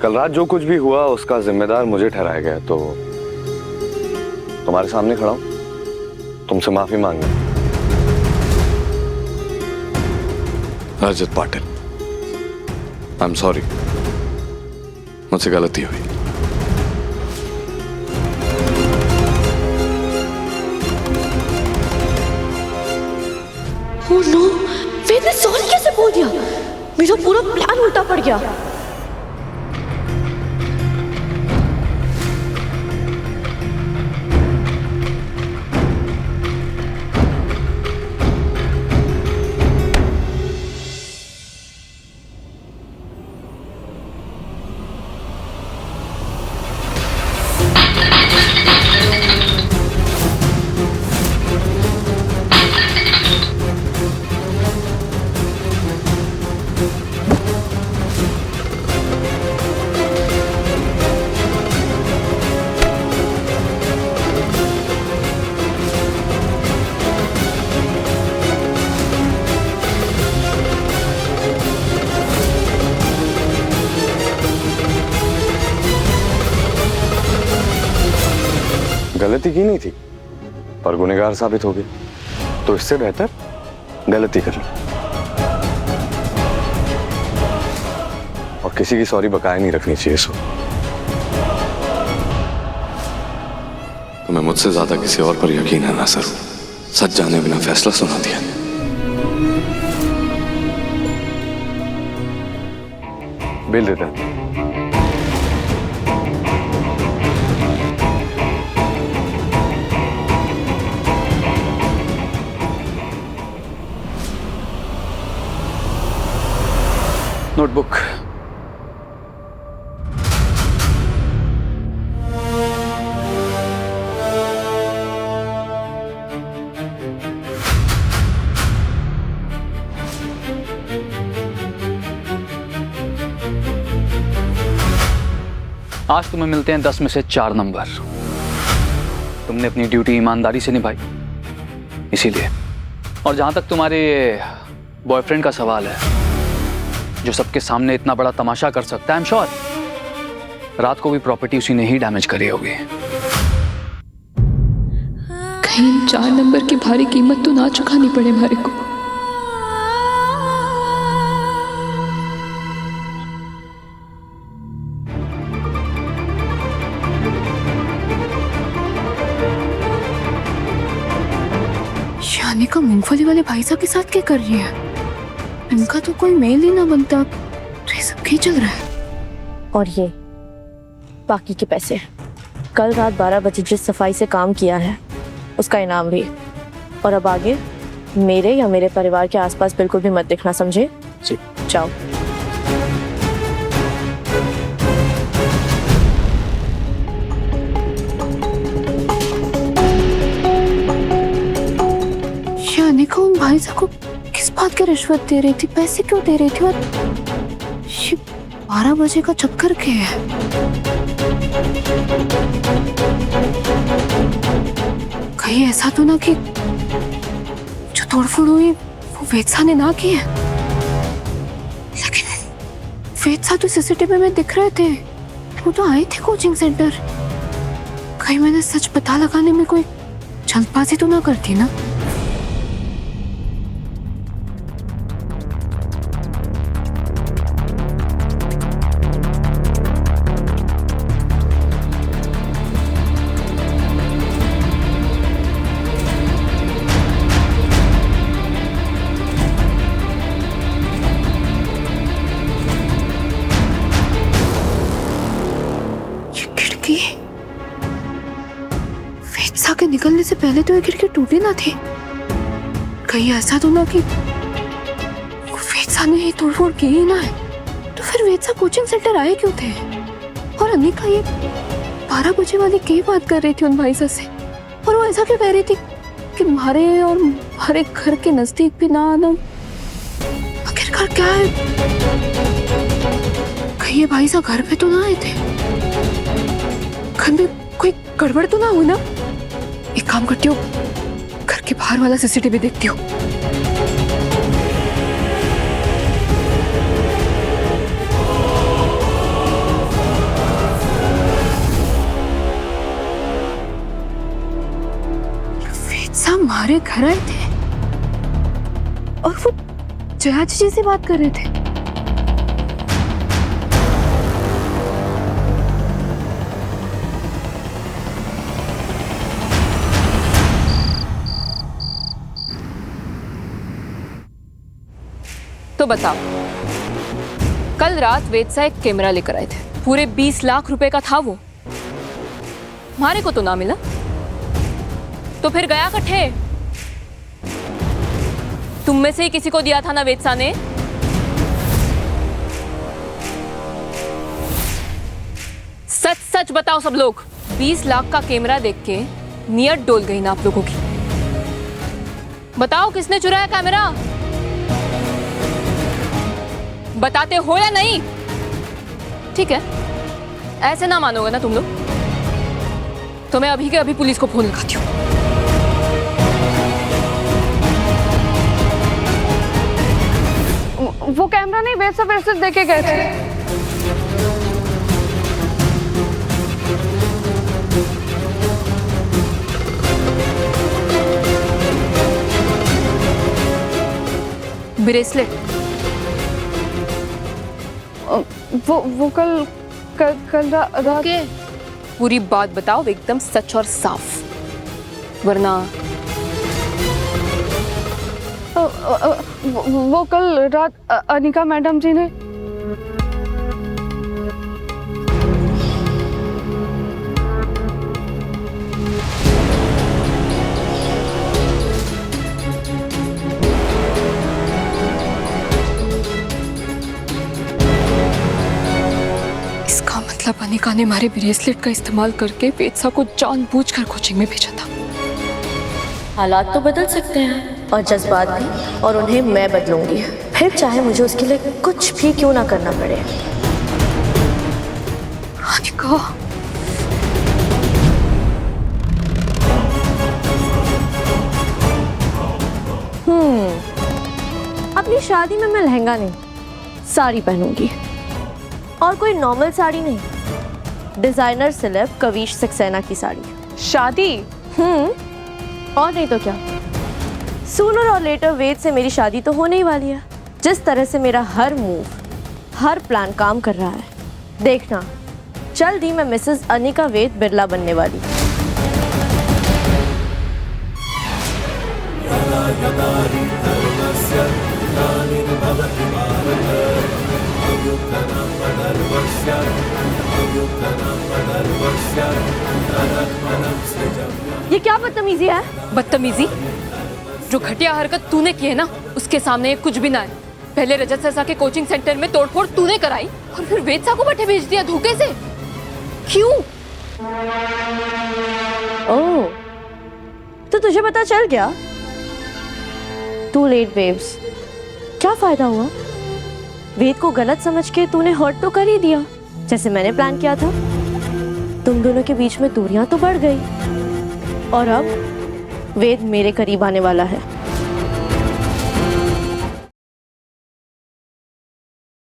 कल रात जो कुछ भी हुआ उसका जिम्मेदार मुझे ठहराया गया, तो तुम्हारे सामने खड़ा हूं तुमसे माफी मांगने। रजत पाटिल, आई एम सॉरी, मुझसे गलती हुई। ओह नो, वेद ने सॉरी कैसे बोल दिया? मेरा पूरा प्लान उल्टा पड़ गया। गलती की नहीं थी पर गुनहगार साबित हो गई, तो इससे बेहतर गलती कर ली और किसी की सॉरी बकाया नहीं रखनी चाहिए। सो तुम्हें मुझसे ज्यादा किसी और पर यकीन है ना सर? सच जाने बिना फैसला सुना दिया। Bill return. नोटबुक। आज तुम्हें मिलते हैं 10 में से 4 नंबर। तुमने अपनी ड्यूटी ईमानदारी से निभाई, इसीलिए। और जहां तक तुम्हारे बॉयफ्रेंड का सवाल है, जो सबके सामने इतना बड़ा तमाशा कर सकता है, आई एम श्योर रात को भी प्रॉपर्टी उसी ने ही डैमेज करी होगी। कहीं 4 नंबर की भारी कीमत तो ना चुकानी पड़े हमारे को। यानिका मूंगफली वाले भाई साहब के साथ क्या कर रही है? इनका तो कोई मेल ही ना बनता, तो ये सब क्या चल रहा है? और ये बाकी के पैसे, कल रात 12 बजे जिस सफाई से काम किया है उसका इनाम भी। और अब आगे मेरे या मेरे परिवार के आसपास बिल्कुल भी मत दिखना, समझे? जी। जाओ। यानिका उन भाई साहब को किस बात की रिश्वत दे रही थी? पैसे क्यों दे रही थी? और ये 12 बजे का चक्कर क्या है? कहीं ऐसा तो ना कि जो तोड़फोड़ हुई वो वेदसा ने ना की है? लेकिन वेदसा तो सीसीटीवी में दिख रहे थे, वो तो आए थे कोचिंग सेंटर। कहीं मैंने सच पता लगाने में कोई जल्दबाजी तो ना करती ना? वेदसा के निकलने से पहले तो ये खिड़की टूटी ना थी। कहीं ऐसा तो ना कि वेदसा ने ही तोड़फोड़ की ही ना है? तो फिर वेदसा कोचिंग सेंटर आए क्यों थे? और अनिका ये 12 बजे वाली क्या बात कर रही थी उन भाई से? और वो ऐसा क्यों कह रही थी कि हमारे और हमारे घर के नजदीक भी ना आना? आखिरकार क्या है? कहीं ये भाई साहब घर पे तो ना आए थे? घर में कोई गड़बड़ तो ना हो ना? एक काम करती हूँ, घर के बाहर वाला सीसीटीवी देखती हूँ। तुम्हारे घर आए थे और वो जया जी से बात कर रहे थे। तो बताओ, कल रात वेद सा एक कैमरा लेकर आए थे, पूरे 20 लाख रुपए का था वो। हमारे को तो ना मिला, तो फिर गया कट्ठे? तुम में से ही किसी को दिया था ना वेदसा ने? सच सच बताओ सब लोग। 20 लाख का कैमरा देख के नियत डोल गई ना आप लोगों की। बताओ किसने चुराया कैमरा? बताते हो या नहीं? ठीक है, ऐसे ना मानोगे ना तुम लोग, तो मैं अभी के अभी पुलिस को फोन लगाती हूँ। वो कैमरा नहीं, वैसे देके गए थे। ब्रेसलेट वो कल रात। पूरी बात बताओ एकदम सच और साफ, वरना वो कल रात अनिका मैडम जी ने इसका मतलब अनिका ने हमारे ब्रेसलेट का इस्तेमाल करके वेदसा को जानबूझकर कोचिंग में भेजा था। हालात तो बदल सकते हैं और जज्बात भी, और उन्हें मैं बदलूंगी, फिर चाहे मुझे उसके लिए कुछ भी क्यों ना करना पड़े। अनिका, अपनी शादी में मैं लहंगा नहीं, साड़ी पहनूंगी, और कोई नॉर्मल साड़ी नहीं, डिजाइनर सेलेब कविश सक्सेना की साड़ी। शादी? और नहीं तो क्या, सूनर और लेटर वेद से मेरी शादी तो होने ही वाली है। जिस तरह से मेरा हर मूव, हर प्लान काम कर रहा है, देखना जल्द ही मैं मिसेस अनिका वेद बिरला बनने वाली। ये क्या बदतमीजी है? बदतमीजी? जो घटिया हरकत तूने की है ना, उसके सामने ये कुछ भी ना है। पहले रजत सरसा के कोचिंग सेंटर में तोड़फोड़ तूने कराई, और फिर वेदसा को बट्टे भेज दिया धोखे से। क्यों? ओह, तो तुझे पता चल गया? Too late babes. क्या फायदा हुआ? वेद को गलत समझ के तूने हर्ट तो कर ही दिया, जैसे मैंने प्लान किया था। तुम दोनों के बीच में दूरियां तो बढ़ गई, और अब वेद मेरे करीब आने वाला है।